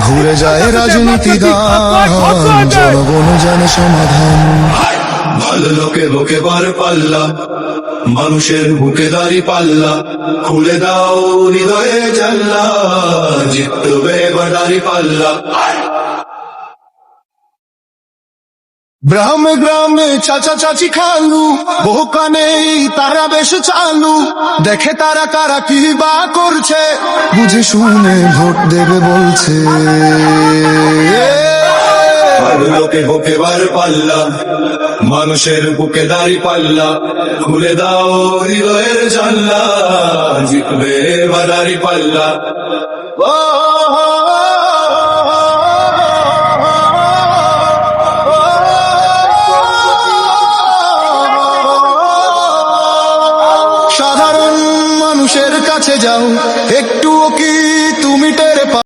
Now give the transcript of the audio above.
ঘুরে যায় রাজনীতি গান, জনগণ জানে সমাধান। ভালো লোকে বুকে বার পাল্লা, মানুষের বুকে দাঁড়ি পাল্লা, খুলে দাও হৃদয়ে জানলা, জিতবে এবার দাঁড়ি পাল্লা। গ্রামে গ্রামে চাচা চাচি খালু, বহু কানে তারা বেশ চালু, দেখে তারা কারা কি বা করছে, বুঝে শুনে ভোট দেবে বলছে। ভালো লোকে বুকে বার পাল্লা, মানুষের বুকে দাঁড়ি পাল্লা, খুলে দাও হৃদয়ের জানলা, জিতবে এবার দাঁড়ি পাল্লা। সাধারণ মানুষের কাছে যাও, একটুও কি